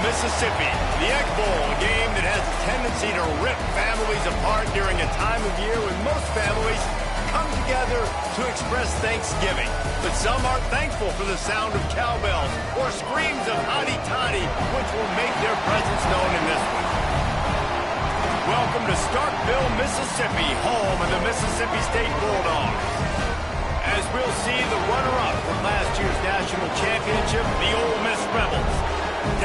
Mississippi. The Egg Bowl, a game that has a tendency to rip families apart during a time of year when most families come together to express Thanksgiving. But some aren't thankful for the sound of cowbells or screams of hotty-toddy, which will make their presence known in this one. Welcome to Starkville, Mississippi, home of the Mississippi State Bulldogs. As we'll see the runner-up from last year's national championship, the Ole Miss Rebels,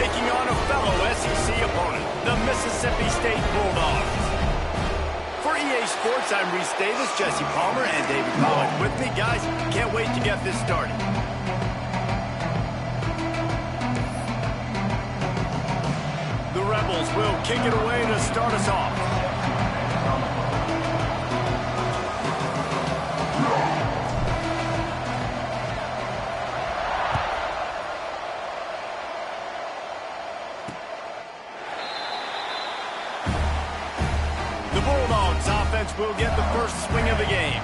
taking on a fellow SEC opponent, the Mississippi State Bulldogs. For EA Sports, I'm Reese Davis, Jesse Palmer, and David Pollack with me. Guys, can't wait to get this started. The Rebels will kick it away to start us off. The Bulldogs offense will get the first swing of the game.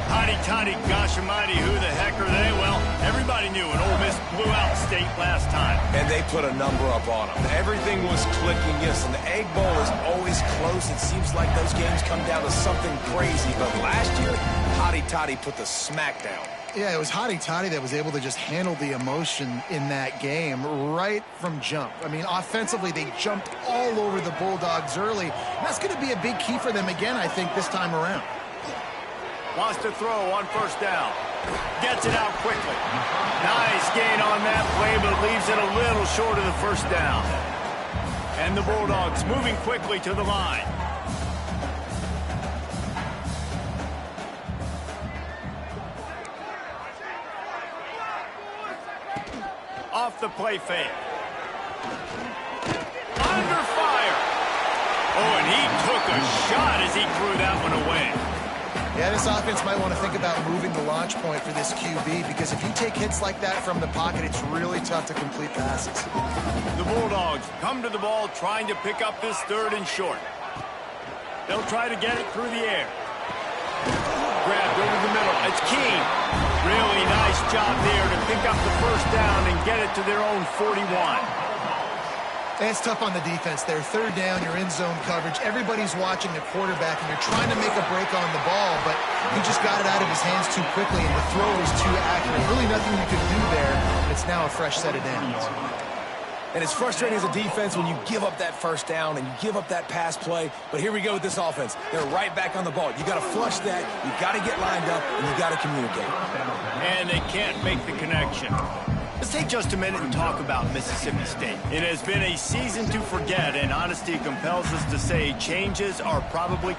Hotty-toddy, gosh almighty, who the heck are they? Well, everybody knew an Ole Miss blew out State last time. And they put a number up on them. Everything was clicking, yes, and the Egg Bowl is always close. It seems like those games come down to something crazy. But last year, Hotty-toddy put the smack down. Yeah, it was Hotty-toddy that was able to just handle the emotion in that game right from jump. I mean, offensively, they jumped all over the Bulldogs early. And that's going to be a big key for them again, I think, this time around. Wants to throw on first down. Gets it out quickly. Nice gain on that play, but leaves it a little short of the first down. And the Bulldogs moving quickly to the line. Off the play fake. Under fire. Oh, and he took a shot as he threw that one away. Yeah, this offense might want to think about moving the launch point for this QB, because if you take hits like that from the pocket, it's really tough to complete passes. The Bulldogs come to the ball trying to pick up this third and short. They'll try to get it through the air. Grabbed over the middle. It's Keene. Really nice job there to pick up the first down and get it to their own 41. It's tough on the defense there. Third down, you're in zone coverage. Everybody's watching the quarterback, and you're trying to make a break on the ball, but he just got it out of his hands too quickly, and the throw was too accurate. Really nothing you could do there. It's now a fresh set of downs. And it's frustrating as a defense when you give up that first down and you give up that pass play. But here we go with this offense. They're right back on the ball. You got to flush that. You got to get lined up, and you got to communicate. And they can't make the connection. Let's take just a minute and talk about Mississippi State. It has been a season to forget, and honesty compels us to say changes are probably...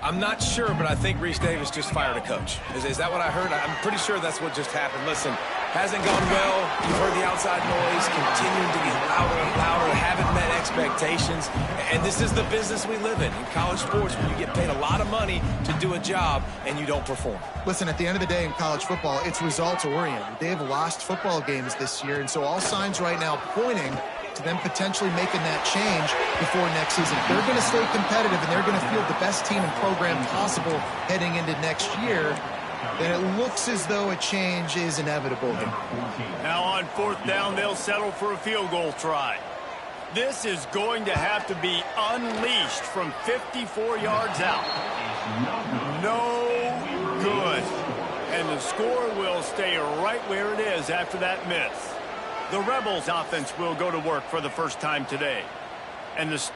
I'm not sure, but I think Reese Davis just fired a coach. Is that what I heard? I'm pretty sure that's what just happened. Listen, hasn't gone well. You've heard the outside noise, continuing to get louder and louder, haven't met expectations. And this is the business we live in college sports, where you get paid a lot of money to do a job and you don't perform. Listen, at the end of the day in college football, it's results-oriented. They have lost football games this year, and so all signs right now pointing to them potentially making that change before next season. If they're going to stay competitive and they're going to field the best team and program possible heading into next year, then it looks as though a change is inevitable here. Now on fourth down, they'll settle for a field goal try. This is going to have to be unleashed from 54 yards out. No good. And the score will stay right where it is after that miss. The Rebels offense will go to work for the first time today. And the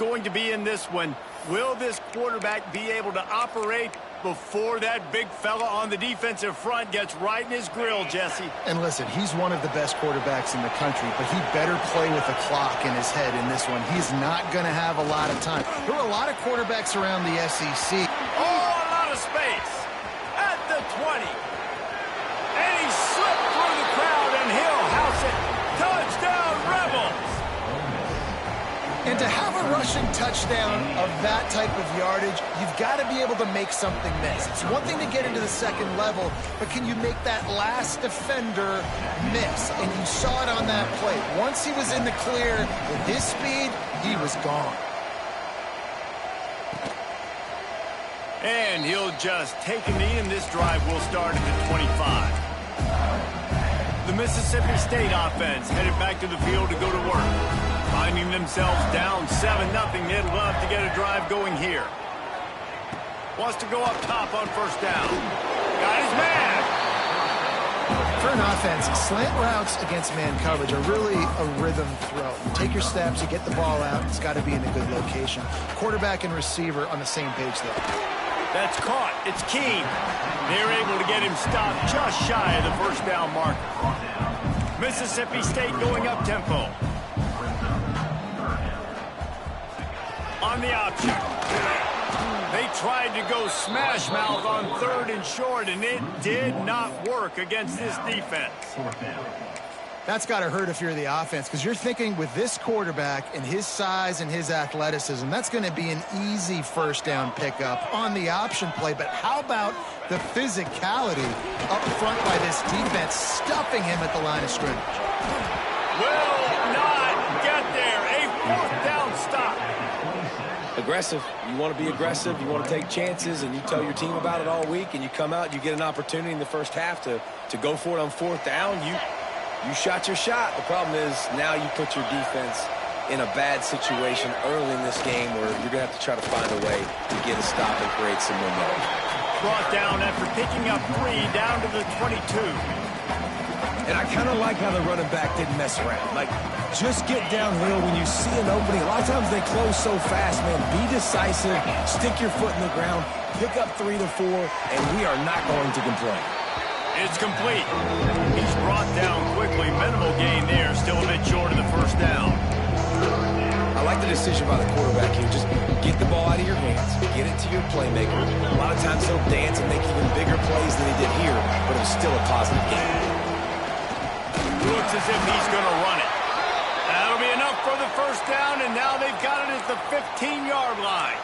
going to be in this one. Will this quarterback be able to operate before that big fella on the defensive front gets right in his grill, Jesse? And listen, he's one of the best quarterbacks in the country, but he better play with a clock in his head in this one. He's not going to have a lot of time. There are a lot of quarterbacks around the SEC. Oh, a lot of space at the 20. And he slipped through the crowd, and he'll house it. Touchdown, Rebels! And to have a rushing touchdown of that type of yardage, you've got to be able to make something miss. It's one thing to get into the second level, but can you make that last defender miss? And you saw it on that play. Once he was in the clear with his speed, he was gone. And he'll just take a knee, and this drive will start at the 25. The Mississippi State offense headed back to the field to go to work. Finding themselves down 7-0, they'd love to get a drive going here. Wants to go up top on first down. Got his man. For an offense, slant routes against man coverage are really a rhythm throw. You take your steps, you get the ball out, it's got to be in a good location. Quarterback and receiver on the same page there. That's caught. It's Keene. They're able to get him stopped just shy of the first down marker. Mississippi State going up tempo. On the option. They tried to go smash mouth on 3rd and short, and it did not work against this defense. That's got to hurt if you're the offense, because you're thinking with this quarterback and his size and his athleticism, that's going to be an easy first down pickup on the option play. But how about the physicality up front by this defense, stuffing him at the line of scrimmage? Will not get there. A 4th down stop. Aggressive. You want to be aggressive. You want to take chances, and you tell your team about it all week, and you come out, you get an opportunity in the first half to go for it on 4th down. You shot your shot. The problem is now you put your defense in a bad situation early in this game where you're going to have to try to find a way to get a stop and create some momentum. Brought down after picking up 3 down to the 22. And I kind of like how the running back didn't mess around. Like, just get downhill when you see an opening. A lot of times they close so fast, man. Be decisive, stick your foot in the ground, pick up 3 to 4, and we are not going to complain. It's complete. He's brought down quickly. Minimal gain there, still a bit short of the first down. I like the decision by the quarterback here. Just get the ball out of your hands, get it to your playmaker. A lot of times he'll dance and make even bigger plays than he did here, but it was still a positive game. Looks as if he's going to run it. That'll be enough for the first down, and now they've got it at the 15-yard line.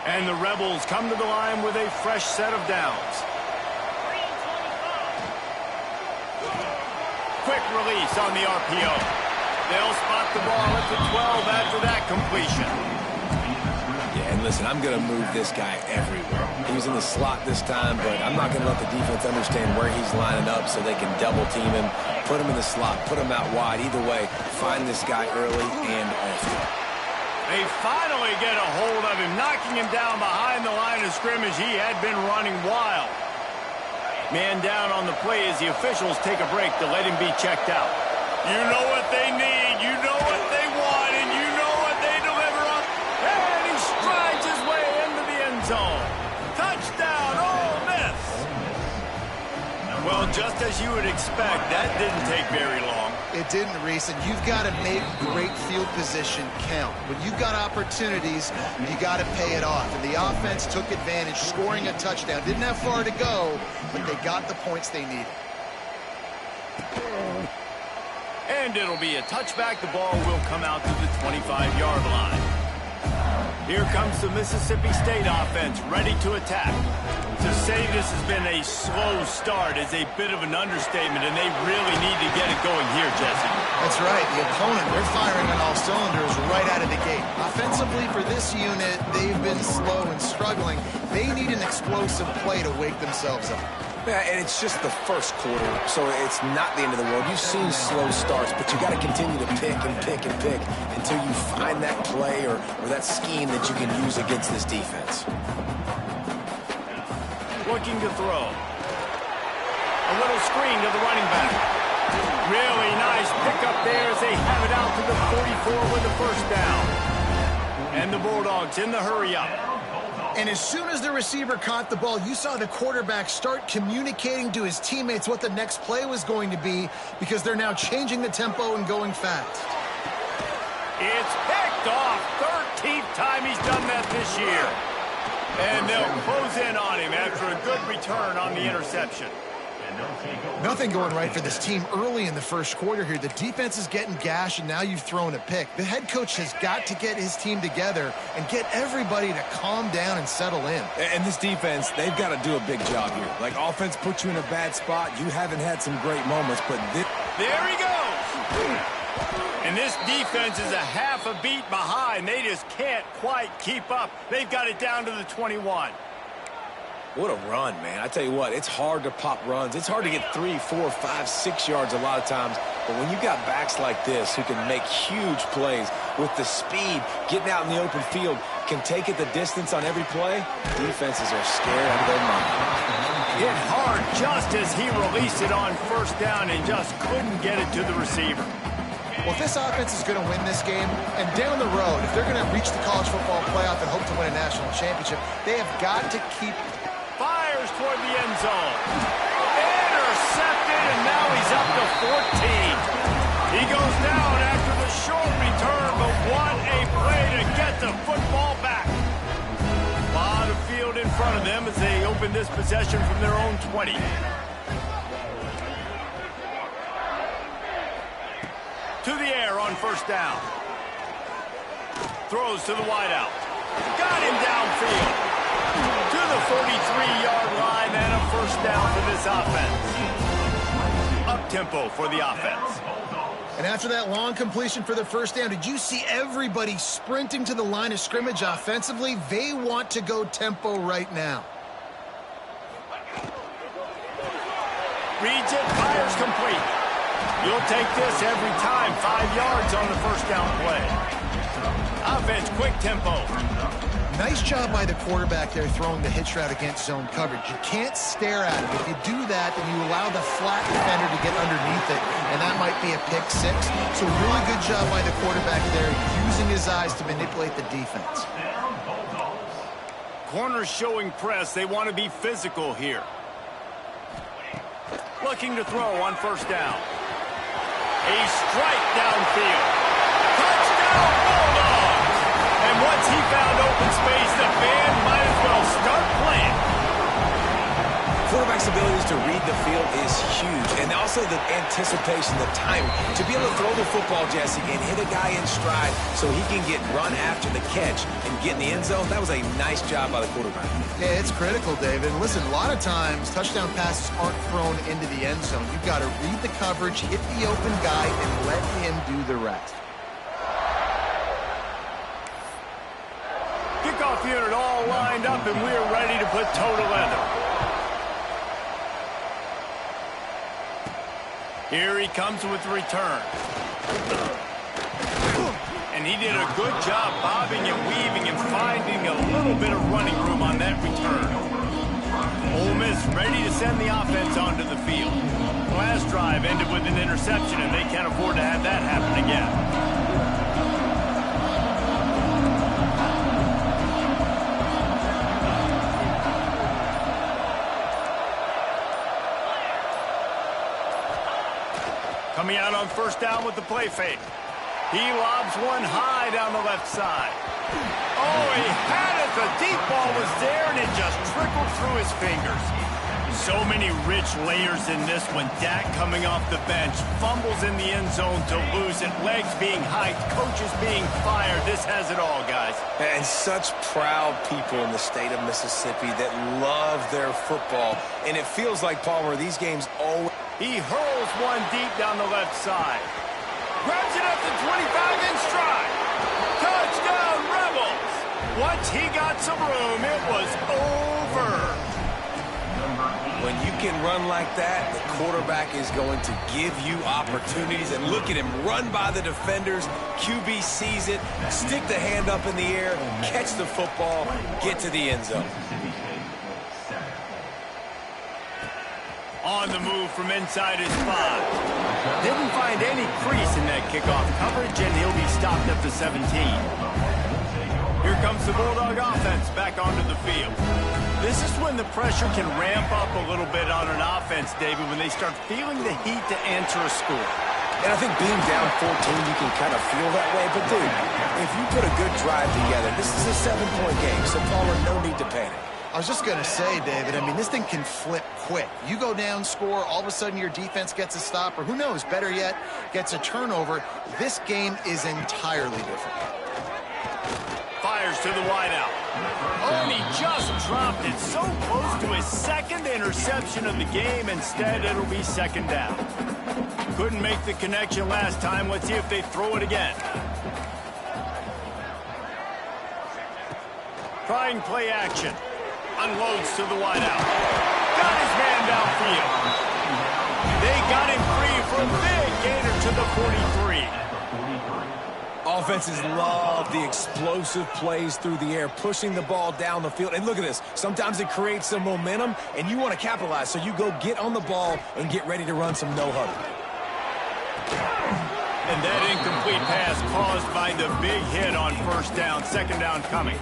And the Rebels come to the line with a fresh set of downs. Quick release on the RPO. They'll spot the ball at the 12 after that completion. Yeah, and listen, I'm going to move this guy everywhere. He was in the slot this time, but I'm not going to let the defense understand where he's lining up so they can double team him, put him in the slot, put him out wide. Either way, find this guy early and often. They finally get a hold of him, knocking him down behind the line of scrimmage. He had been running wild. Man down on the play as the officials take a break to let him be checked out. You know what they need, you know what they want, and you know what they deliver on. And he strides his way into the end zone. Touchdown, Ole Miss. Well, just as you would expect, that didn't take very long. It didn't, Reese, and you've got to make great field position count. When you've got opportunities, you got to pay it off. And the offense took advantage, scoring a touchdown. Didn't have far to go, but they got the points they needed. And it'll be a touchback. The ball will come out to the 25-yard line. Here comes the Mississippi State offense, ready to attack. To say this has been a slow start is a bit of an understatement, and they really need to get it going here, Jesse. That's right. The opponent, they're firing on all cylinders right out of the gate. Offensively, for this unit, they've been slow and struggling. They need an explosive play to wake themselves up. Yeah, and it's just the first quarter, so it's not the end of the world. You've seen slow starts, but you got to continue to pick and pick and pick until you find that play or that scheme that you can use against this defense. Looking to throw. A little screen to the running back. Really nice pickup there as they have it out to the 44 with the first down. And the Bulldogs in the hurry-up. And as soon as the receiver caught the ball, you saw the quarterback start communicating to his teammates what the next play was going to be because they're now changing the tempo and going fast. It's picked off. 13th time he's done that this year. And they'll close in on him after a good return on the interception. Nothing going right for this team early in the first quarter here. The defense is getting gashed, and now you've thrown a pick. The head coach has got to get his team together and get everybody to calm down and settle in. And this defense, they've got to do a big job here. Like, offense puts you in a bad spot. You haven't had some great moments, but there he goes. And this defense is a half a beat behind. They just can't quite keep up. They've got it down to the 21. What a run, man. I tell you what, it's hard to pop runs. It's hard to get 3, 4, 5, 6 yards a lot of times. But when you got backs like this who can make huge plays with the speed, getting out in the open field, can take it the distance on every play, defenses are scared out of their mind. Hit hard just as he released it on first down and just couldn't get it to the receiver. Well, if this offense is going to win this game, and down the road, if they're going to reach the college football playoff and hope to win a national championship, they have got to keep... Fires toward the end zone. Intercepted, and now he's up to 14. He goes down after the short return, but what a play to get the football back. A lot of field in front of them as they open this possession from their own 20. To the air on first down. Throws to the wideout. Got him downfield. To the 43-yard line and a first down for this offense. Up-tempo for the offense. And after that long completion for the first down, did you see everybody sprinting to the line of scrimmage offensively? They want to go tempo right now. Reads it, fires complete. You'll take this every time. 5 yards on the first down play. Offense, quick tempo. Nice job by the quarterback there throwing the hitch route against zone coverage. You can't stare at it. If you do that, then you allow the flat defender to get underneath it, and that might be a pick six. So really good job by the quarterback there using his eyes to manipulate the defense. Corners showing press. They want to be physical here. Looking to throw on first down. A strike downfield. Touchdown, Bulldogs! And once he found open space, the band might as well start playing. Quarterback's abilities to read the field is huge. And also the anticipation, the time. To be able to throw the football, Jesse, and hit a guy in stride so he can get run after the catch and get in the end zone, that was a nice job by the quarterback. Yeah, it's critical, David. Listen, a lot of times touchdown passes aren't thrown into the end zone. You've got to read the coverage, hit the open guy, and let him do the rest. Kickoff unit all lined up, and we're ready to put toe to leather. Here he comes with the return. And he did a good job bobbing and weaving and finding a little bit of running room on that return. Ole Miss ready to send the offense onto the field. Last drive ended with an interception, and they can't afford to have that happen again. Coming out on first down with the play fake. He lobs one high down the left side. Oh, he had it. The deep ball was there, and it just trickled through his fingers. So many rich layers in this one. Dak coming off the bench. Fumbles in the end zone to lose it. Legs being hiked. Coaches being fired. This has it all, guys. And such proud people in the state of Mississippi that love their football. And it feels like, Palmer, these games always... He hurls one deep down the left side. Grabs it up to 25 in stride. Touchdown, Rebels. Once he got some room, it was over. When you can run like that, the quarterback is going to give you opportunities. And look at him run by the defenders. QB sees it, stick the hand up in the air, catch the football, get to the end zone. On the move from inside his 5. Didn't find any crease in that kickoff coverage, and he'll be stopped up to 17. Here comes the Bulldog offense back onto the field. This is when the pressure can ramp up a little bit on an offense, David, when they start feeling the heat to answer a score. And I think being down 14, you can kind of feel that way. But, dude, if you put a good drive together, this is a 7-point game, so Palmer, no need to panic. I was just going to say, David, I mean, this thing can flip quick. You go down, score, all of a sudden your defense gets a stop, or who knows, better yet, gets a turnover. This game is entirely different. Fires to the wideout. Oh, and he just dropped it so close to his second interception of the game. Instead, it'll be second down. Couldn't make the connection last time. Let's see if they throw it again. Trying play action. Unloads to the wideout. Got his man downfield. They got him free for a big gainer to the 43. Offenses love the explosive plays through the air, pushing the ball down the field. And look at this. Sometimes it creates some momentum, and you want to capitalize. So you go get on the ball and get ready to run some no-huddle. And that incomplete pass caused by the big hit on first down. Second down coming.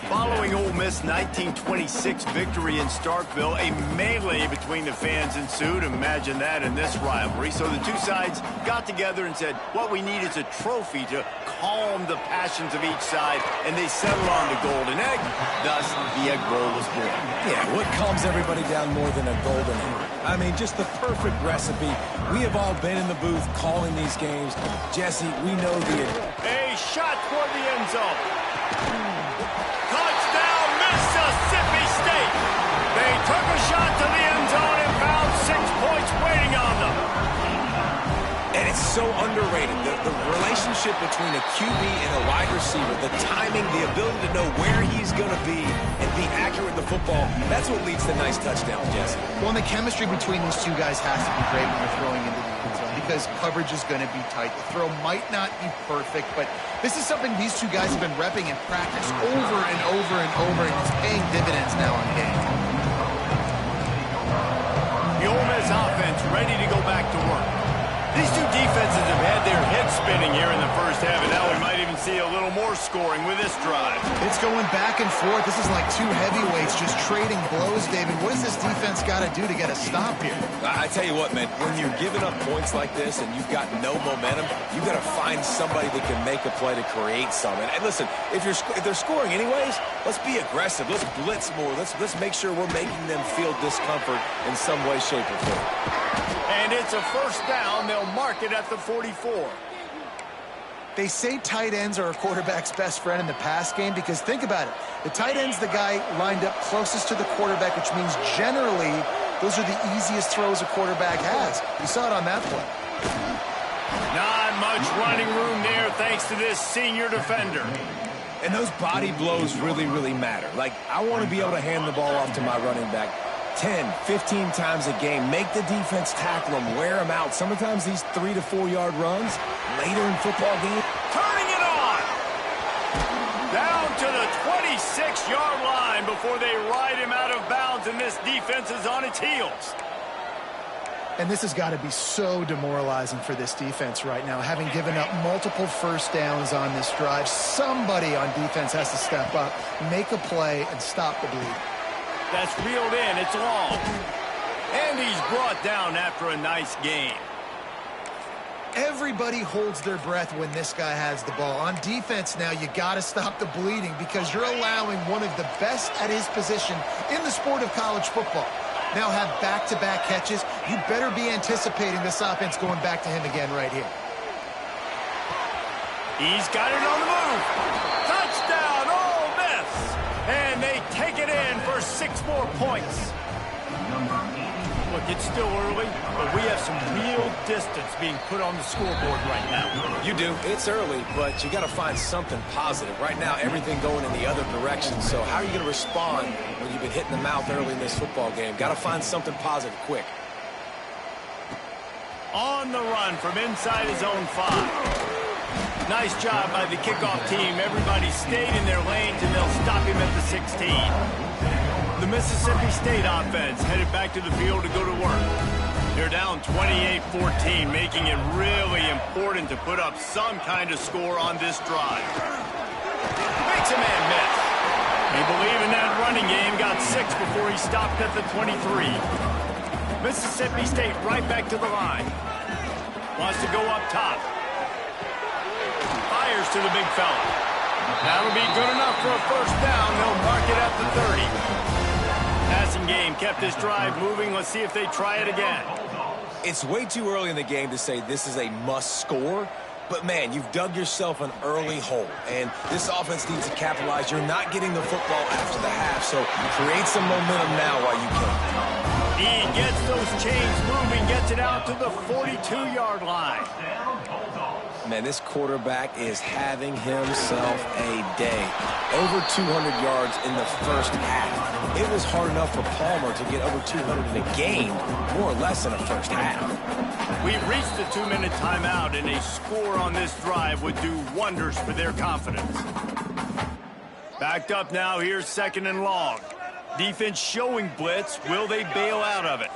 Following Ole Miss' 1926 victory in Starkville, a melee between the fans ensued. Imagine that in this rivalry. So the two sides got together and said, what we need is a trophy to calm the passions of each side, and they settled on the golden egg. Thus, the Egg Bowl was born. Yeah, what calms everybody down more than a golden egg? I mean, just the perfect recipe. We have all been in the booth calling these games. Jesse, we know the... A shot toward the end zone. Touchdown, Mississippi State. They took a shot to the end zone and found 6 points waiting on them. And it's so underrated. The relationship between a QB and a wide receiver, the timing, the ability to know where he's going to be and be accurate with the football, that's what leads to nice touchdowns, Jesse. Well, and the chemistry between these two guys has to be great when they're throwing into the end zone because coverage is going to be tight. The throw might not be perfect, but this is something these two guys have been repping in practice over and over and over, and it's paying dividends now on game. The Ole Miss offense ready to go back to work. These two defenses have had their heads spinning here in the first half, and now we might even see a little more scoring with this drive. It's going back and forth. This is like two heavyweights just trading blows, David. What does this defense got to do to get a stop here? I tell you what, man, when you're giving up points like this and you've got no momentum, you got to find somebody that can make a play to create something. And listen, if they're scoring anyways, let's be aggressive. Let's blitz more. Let's make sure we're making them feel discomfort in some way, shape, or form. And it's a first down. They'll mark it at the 44. They say tight ends are a quarterback's best friend in the pass game because think about it. The tight end's the guy lined up closest to the quarterback, which means generally those are the easiest throws a quarterback has. You saw it on that play. Not much running room there thanks to this senior defender. And those body blows really, really matter. Like, I want to be able to hand the ball off to my running back 10, 15 times a game. Make the defense tackle them, wear them out. Sometimes these 3 to 4 yard runs later in football game. Turning it on. Down to the 26-yard line before they ride him out of bounds, and this defense is on its heels. And this has got to be so demoralizing for this defense right now. Having given up multiple first downs on this drive, somebody on defense has to step up, make a play, and stop the bleed. That's reeled in. It's long. And he's brought down after a nice game. Everybody holds their breath when this guy has the ball. On defense now, you got to stop the bleeding because you're allowing one of the best at his position in the sport of college football. Now have back-to-back catches. You better be anticipating this offense going back to him again right here. He's got it on the move. Touchdown, Ole Miss. And they take it in for 6 more points. Look, it's still early, but we have some real distance being put on the scoreboard right now. You do. It's early, but you got to find something positive. Right now, everything going in the other direction. So how are you going to respond when you've been hitting the mouth early in this football game? Got to find something positive quick. On the run from inside his own 5. Nice job by the kickoff team. Everybody stayed in their lanes, and they'll stop him at the 16. The Mississippi State offense headed back to the field to go to work. They're down 28-14, making it really important to put up some kind of score on this drive. Makes a man miss. They believe in that running game, got 6 before he stopped at the 23. Mississippi State right back to the line. Wants to go up top. Fires to the big fella. That'll be good enough for a first down. They'll mark it at the 30. Passing game kept this drive moving. Let's see if they try it again. It's way too early in the game to say this is a must score. But, man, you've dug yourself an early hole, and this offense needs to capitalize. You're not getting the football after the half, so create some momentum now while you can. He gets those chains moving, gets it out to the 42-yard line. Man, this quarterback is having himself a day. Over 200 yards in the first half. It was hard enough for Palmer to get over 200 in a game, more or less in the first half. We've reached the 2-minute timeout, and a score on this drive would do wonders for their confidence. Backed up now, here's 2nd and long. Defense showing blitz. Will they bail out of it?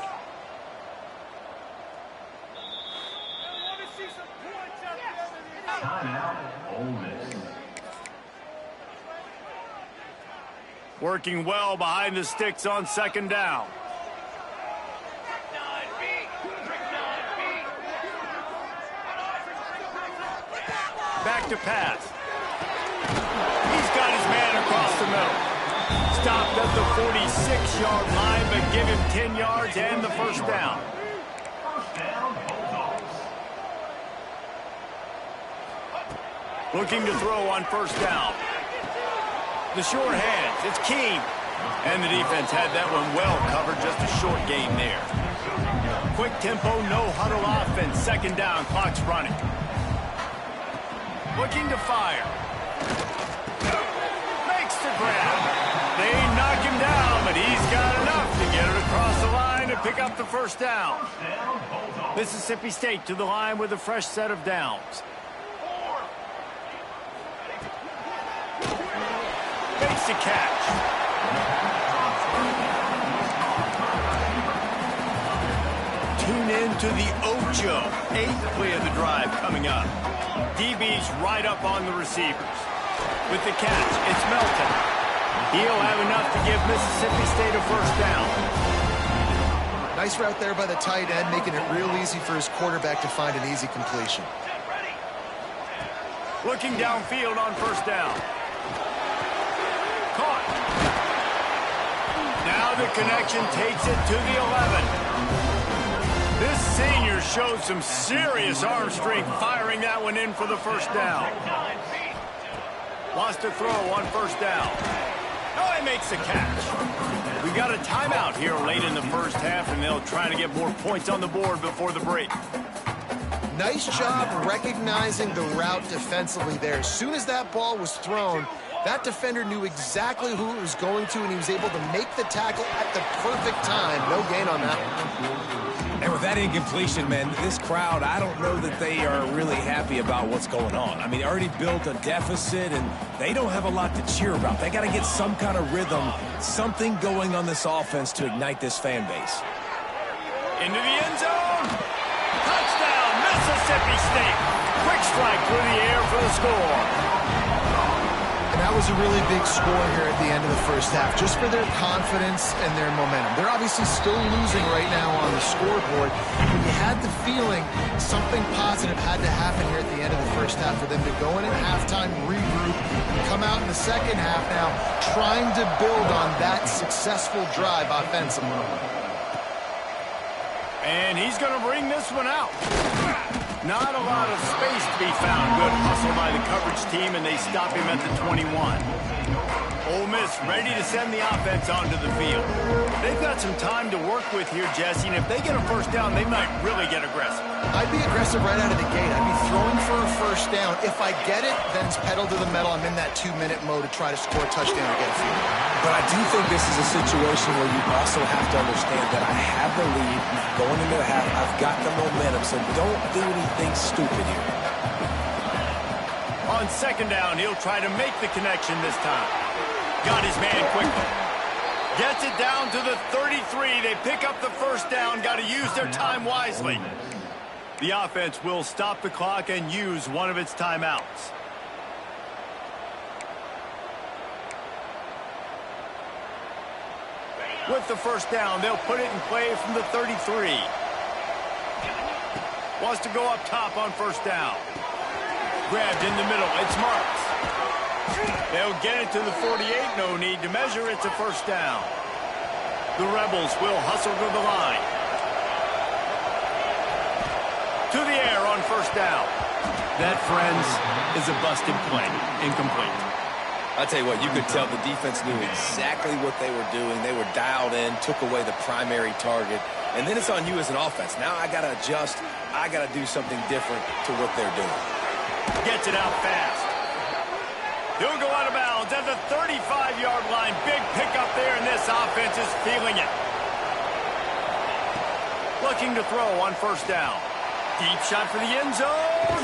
Timeout, Ole Miss. Working well behind the sticks on 2nd down. Back to pass. He's got his man across the middle. Stopped at the 46-yard line, but give him 10 yards and the first down. Looking to throw on first down. The short hands, it's Keene. And the defense had that one well covered, just a short gain there. Quick tempo, no huddle offense, 2nd down, clock's running. Looking to fire. Makes the grab. They knock him down, but he's got enough to get it across the line and pick up the first down. Mississippi State to the line with a fresh set of downs. Makes the catch. Tune in to the Ocho. 8th play of the drive coming up. DB's right up on the receivers. With the catch, it's Melton. He'll have enough to give Mississippi State a first down. Nice route there by the tight end, making it real easy for his quarterback to find an easy completion. Looking downfield on first down. Caught. Now the connection takes it to the 11. This senior showed some serious arm strength firing that one in for the first down. Wants to throw on first down. Oh, he makes the catch. We got a timeout here late in the first half, and they'll try to get more points on the board before the break. Nice job recognizing the route defensively there. As soon as that ball was thrown, that defender knew exactly who it was going to, and he was able to make the tackle at the perfect time. No gain on that one. And with that incompletion, man, this crowd, I don't know that they are really happy about what's going on. I mean, they already built a deficit, and they don't have a lot to cheer about. They got to get some kind of rhythm, something going on this offense to ignite this fan base. Into the end zone. Touchdown, Mississippi State. Quick strike through the air for the score. And that was a really big score here at the end of the first half, just for their confidence and their momentum. They're obviously still losing right now on the scoreboard, but you had the feeling something positive had to happen here at the end of the first half for them to go in at halftime, regroup, and come out in the second half now trying to build on that successful drive offensively. And he's going to bring this one out. Not a lot of space to be found. Good hustle by the coverage team, and they stop him at the 21. Ole Miss ready to send the offense onto the field. They've got some time to work with here, Jesse, and if they get a first down, they might really get aggressive. I'd be aggressive right out of the gate. I'd be throwing for a first down. If I get it, then it's pedal to the metal. I'm in that 2-minute mode to try to score a touchdown or get a field. But I do think this is a situation where you also have to understand that I have the lead going into the half. I've got the momentum, so don't do anything stupid here. On second down, he'll try to make the connection this time. Got his man quickly. Gets it down to the 33. They pick up the first down. Got to use their time wisely. The offense will stop the clock and use one of its timeouts. With the first down, they'll put it in play from the 33. Wants to go up top on first down. Grabbed in the middle. It's marked. They'll get it to the 48. No need to measure. It's a first down. The Rebels will hustle to the line. To the air on first down. That, friends, is a busted play. Incomplete. I'll tell you what, you could tell the defense knew exactly what they were doing. They were dialed in, took away the primary target, and then it's on you as an offense. Now I got to adjust. I got to do something different to what they're doing. Gets it out fast. He'll go out of bounds at the 35-yard line. Big pickup there, and this offense is feeling it. Looking to throw on first down. Deep shot for the end zone.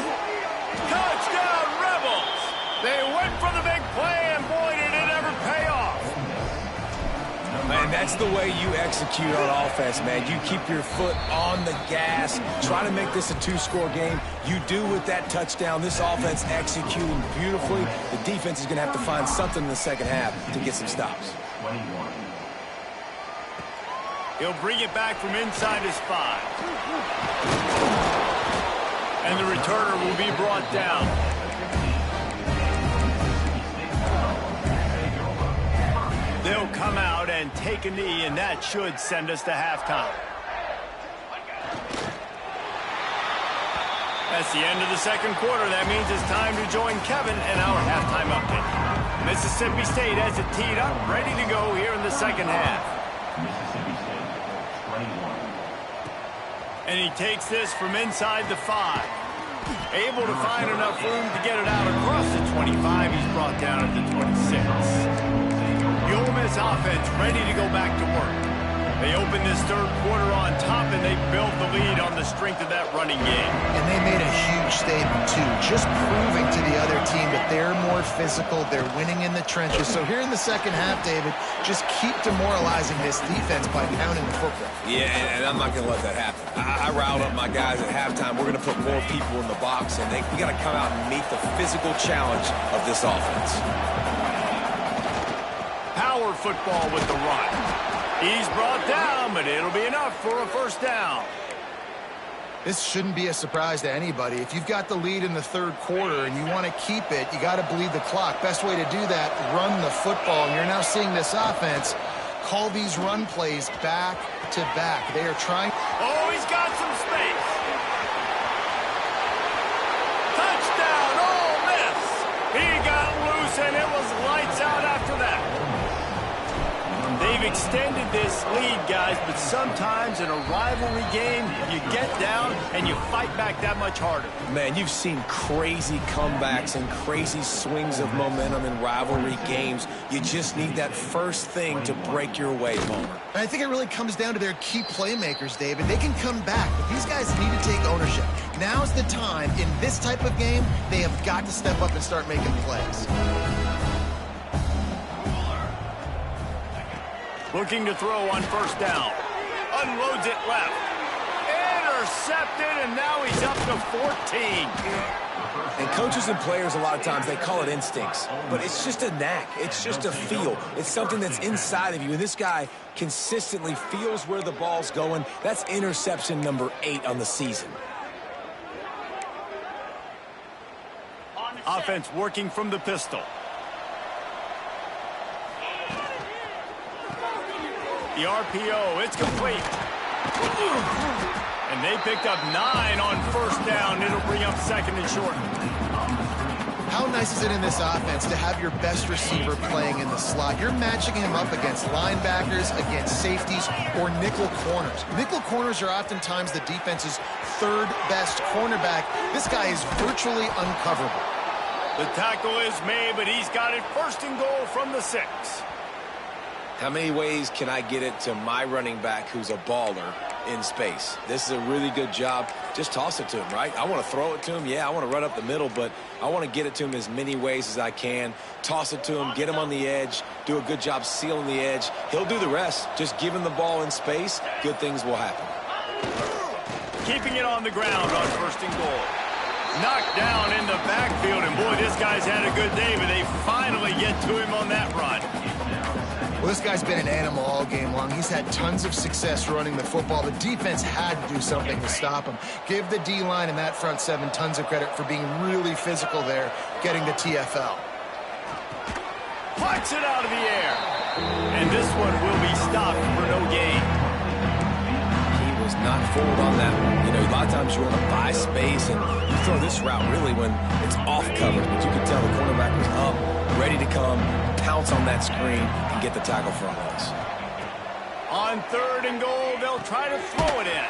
Touchdown, Rebels! They went for the big play, and boy, did it ever pay off. Man, that's the way you execute on offense, man. You keep your foot on the gas, try to make this a two-score game. You do with that touchdown. This offense executing beautifully. The defense is going to have to find something in the second half to get some stops. He'll bring it back from inside his 5. And the returner will be brought down. They'll come out and take a knee, and that should send us to halftime. That's the end of the second quarter. That means it's time to join Kevin in our halftime update. Mississippi State has it teed up, ready to go here in the second half. And he takes this from inside the 5. Able to find enough room to get it out across the 25. He's brought down at the 26. The Ole Miss offense ready to go back to work. They open this third quarter on top, and they build the lead on the strength of that running game. And they made a huge statement, too, just proving to the other team that they're more physical, they're winning in the trenches. So here in the second half, David, just keep demoralizing this defense by pounding the football. Yeah, and I'm not going to let that happen. I riled up my guys at halftime. We're going to put more people in the box, and we got to come out and meet the physical challenge of this offense. Power football with the run. He's brought down, but it'll be enough for a first down. This shouldn't be a surprise to anybody. If you've got the lead in the third quarter and you want to keep it, you got to bleed the clock. Best way to do that, run the football. And you're now seeing this offense call these run plays back to back. They are trying. Oh, he's got some space. Touchdown, Ole Miss. He got loose, and it was lights out after that. They've extended this lead, guys, but sometimes in a rivalry game, you get down and you fight back that much harder. Man, you've seen crazy comebacks and crazy swings of momentum in rivalry games. You just need that first thing to break your way, Homer. And I think it really comes down to their key playmakers, David. They can come back, but these guys need to take ownership. Now's the time. In this type of game, they have got to step up and start making plays. Looking to throw on first down. Unloads it left. Intercepted, and now he's up to 14. And coaches and players, a lot of times, they call it instincts. But it's just a knack. It's just a feel. It's something that's inside of you. And this guy consistently feels where the ball's going. That's interception number 8 on the season. Offense working from the pistol. The RPO, it's complete. And they picked up 9 on first down. It'll bring up second and short. How nice is it in this offense to have your best receiver playing in the slot? You're matching him up against linebackers, against safeties, or nickel corners. Nickel corners are oftentimes the defense's third best cornerback. This guy is virtually uncoverable. The tackle is made, but he's got it first and goal from the 6. How many ways can I get it to my running back who's a baller in space. This is a really good job. Just toss it to him, right? I want to throw it to him. Yeah, I want to run up the middle, but I want to get it to him as many ways as I can. Toss it to him, get him on the edge, do a good job sealing the edge. He'll do the rest. Just give him the ball in space. Good things will happen. Keeping it on the ground on 1st and goal. Knocked down in the backfield, and boy, this guy's had a good day, but they finally get to him on that run. Well, this guy's been an animal all game long. He's had tons of success running the football. The defense had to do something to stop him. Give the D-line and that front seven tons of credit for being really physical there, getting the TFL. Flicks it out of the air. And this one will be stopped for no gain. Was not forward on that one. You know, a lot of times you want to buy space, and you throw this route really when it's off coverage. But you can tell the cornerback was up, ready to come, pounce on that screen, and get the tackle for a loss. On 3rd and goal, they'll try to throw it in.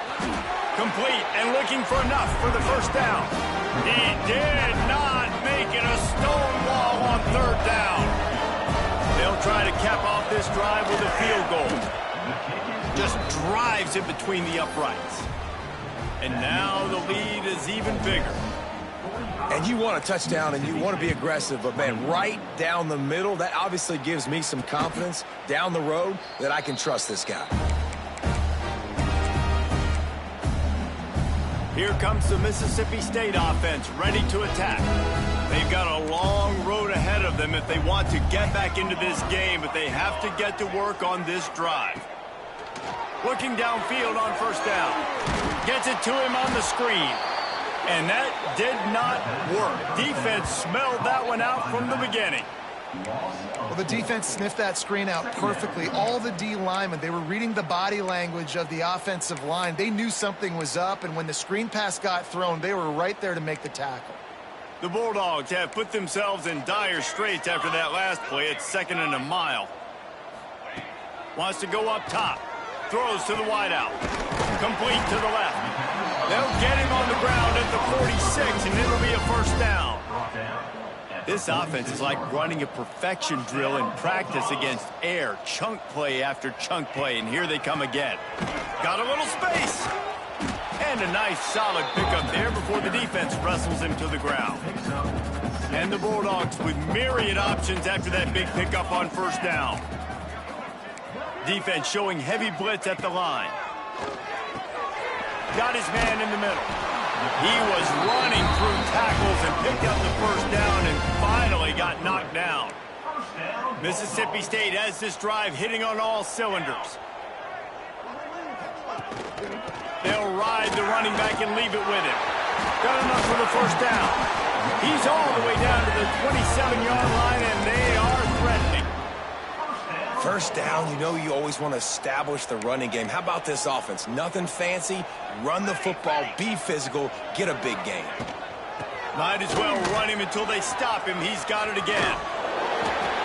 Complete and looking for enough for the 1st down. He did not make it a stone wall on 3rd down. They'll try to cap off this drive with a field goal. Just drives it between the uprights. And now the lead is even bigger. And you want a touchdown and you want to be aggressive, but man, right down the middle, that obviously gives me some confidence down the road that I can trust this guy. Here comes the Mississippi State offense ready to attack. They've got a long road ahead of them if they want to get back into this game, but they have to get to work on this drive. Looking downfield on 1st down. Gets it to him on the screen. And that did not work. Defense smelled that one out from the beginning. Well, the defense sniffed that screen out perfectly. All the D linemen, they were reading the body language of the offensive line. They knew something was up, and when the screen pass got thrown, they were right there to make the tackle. The Bulldogs have put themselves in dire straits after that last play. It's 2nd and a mile. Wants to go up top. Throws to the wideout. Complete to the left. They'll get him on the ground at the 46, and it'll be a 1st down. This offense is like running a perfection drill in practice against air. Chunk play after chunk play, and here they come again. Got a little space. And a nice solid pickup there before the defense wrestles him to the ground. And the Bulldogs with myriad options after that big pickup on 1st down. Defense showing heavy blitz at the line. Got his man in the middle. He was running through tackles and picked up the 1st down and finally got knocked down. Mississippi State has this drive hitting on all cylinders. They'll ride the running back and leave it with him. Got enough for the 1st down. He's all the way down to the 27-yard line, and they are threatening. 1st down, you know you always want to establish the running game. How about this offense? Nothing fancy. Run the football, be physical, get a big gain. Might as well run him until they stop him. He's got it again.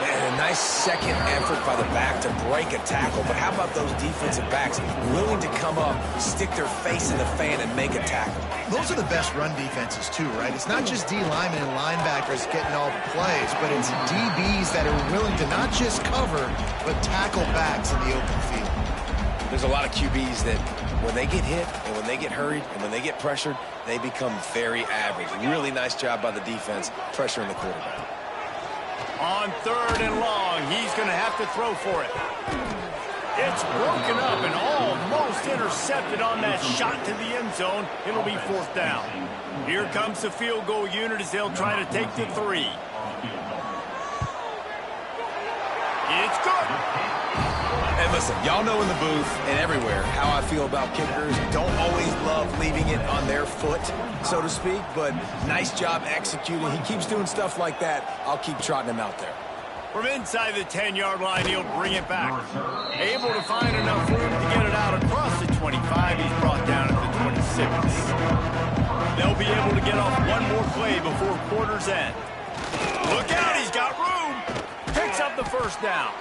And a nice second effort by the back to break a tackle. But how about those defensive backs willing to come up, stick their face in the fan, and make a tackle? Those are the best run defenses, too, right? It's not just D linemen and linebackers getting all the plays, but it's DBs that are willing to not just cover, but tackle backs in the open field. There's a lot of QBs that when they get hit and when they get hurried and when they get pressured, they become very average. Really nice job by the defense pressuring the quarterback. On 3rd and long, he's going to have to throw for it. It's broken up and almost intercepted on that shot to the end zone. It'll be 4th down. Here comes the field goal unit as they'll try to take the 3. It's good. And listen, y'all know in the booth and everywhere how I feel about kickers. Don't always love leaving it on their foot, so to speak, but nice job executing. He keeps doing stuff like that. I'll keep trotting him out there. From inside the 10-yard line, he'll bring it back. Able to find enough room to get it out across the 25. He's brought down at the 26. They'll be able to get off one more play before quarter's end. Look out, he's got room. Picks up the 1st down.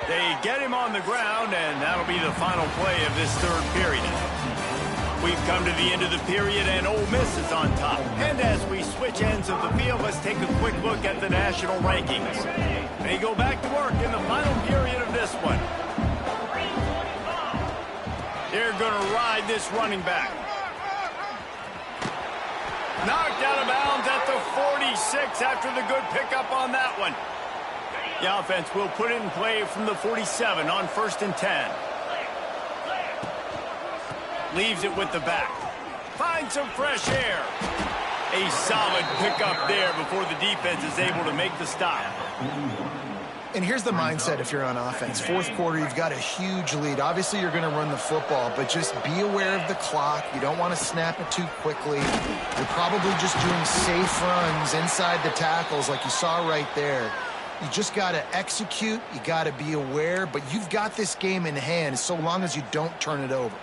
They get him on the ground, and that'll be the final play of this 3rd period. We've come to the end of the period, and Ole Miss is on top. And as we switch ends of the field, let's take a quick look at the national rankings. They go back to work in the final period of this one. They're going to ride this running back. Knocked out of bounds at the 46 after the good pickup on that one. The offense will put it in play from the 47 on 1st and 10. Leaves it with the back. Finds some fresh air. A solid pickup there before the defense is able to make the stop. And here's the mindset if you're on offense. 4th quarter, you've got a huge lead. Obviously, you're going to run the football, but just be aware of the clock. You don't want to snap it too quickly. You're probably just doing safe runs inside the tackles like you saw right there. You just got to execute. You got to be aware, but you've got this game in hand so long as you don't turn it over.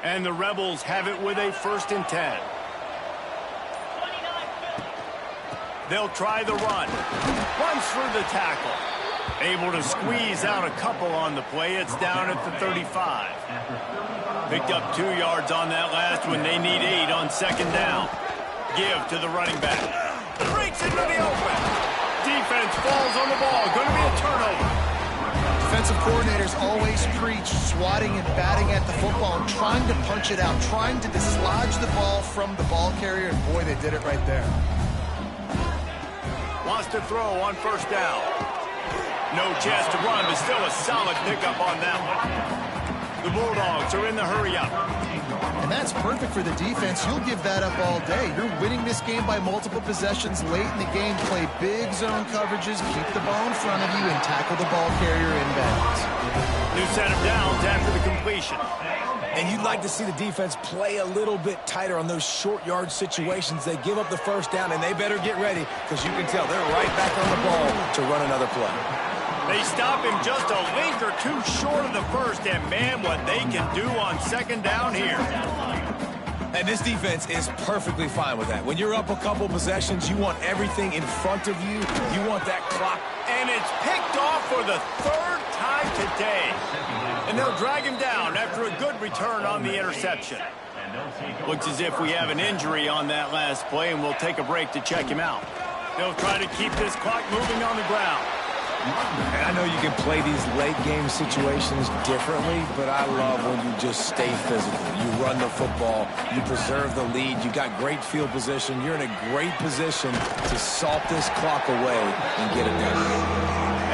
And the Rebels have it with a 1st and 10. They'll try the run. Runs through the tackle. Able to squeeze out a couple on the play. It's down at the 35. Picked up 2 yards on that last one. They need 8 on 2nd down. Give to the running back. Breaks into the open. Defense falls on the ball. Going to be a turnover. Defensive coordinators always preach swatting and batting at the football and trying to punch it out, trying to dislodge the ball from the ball carrier, and boy, they did it right there. Wants to throw on 1st down. No chance to run, but still a solid pickup on that one. The Bulldogs are in the hurry-up. And that's perfect for the defense. You'll give that up all day. You're winning this game by multiple possessions late in the game. Play big zone coverages, keep the ball in front of you, and tackle the ball carrier inbounds. New set of downs after the completion. And you'd like to see the defense play a little bit tighter on those short yard situations. They give up the 1st down, and they better get ready because you can tell they're right back on the ball to run another play. They stop him just a link or 2 short of the 1st, and man, what they can do on 2nd down here. And this defense is perfectly fine with that. When you're up a couple possessions, you want everything in front of you. You want that clock. And it's picked off for the 3rd time today. And they'll drag him down after a good return on the interception. Looks as if we have an injury on that last play, and we'll take a break to check him out. They'll try to keep this clock moving on the ground. And I know you can play these late game situations differently, but I love when you just stay physical. You run the football, you preserve the lead, you got great field position, you're in a great position to salt this clock away and get it done.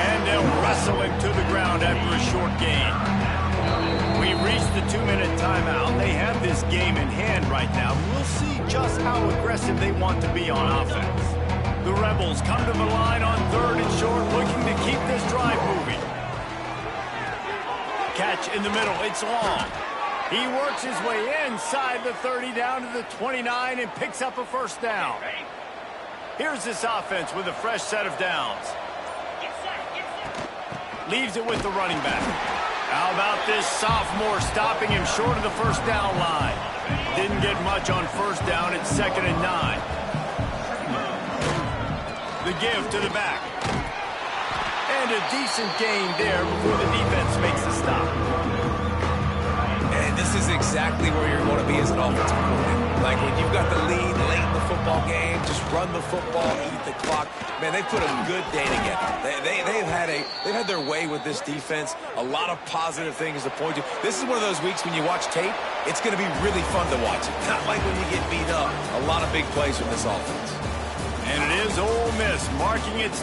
And they'll wrestle him to the ground after a short gain. We reached the 2-minute timeout. They have this game in hand right now. We'll see just how aggressive they want to be on offense. The Rebels come to the line on 3rd and short, looking to keep this drive moving. Catch in the middle. It's long. He works his way inside the 30 down to the 29 and picks up a 1st down. Here's this offense with a fresh set of downs. Leaves it with the running back. How about this sophomore stopping him short of the 1st down line? Didn't get much on 1st down. It's 2nd and 9. The give to the back. And a decent gain there before the defense makes the stop. And this is exactly where you're going to be as an offensive coordinator. Like when you've got the lead late in the football game, just run the football, eat the clock. Man, they've put a good day together. They've had their way with this defense. A lot of positive things to point to. This is one of those weeks when you watch tape, it's going to be really fun to watch it. Not like when you get beat up. A lot of big plays from this offense. And it is Ole Miss marking its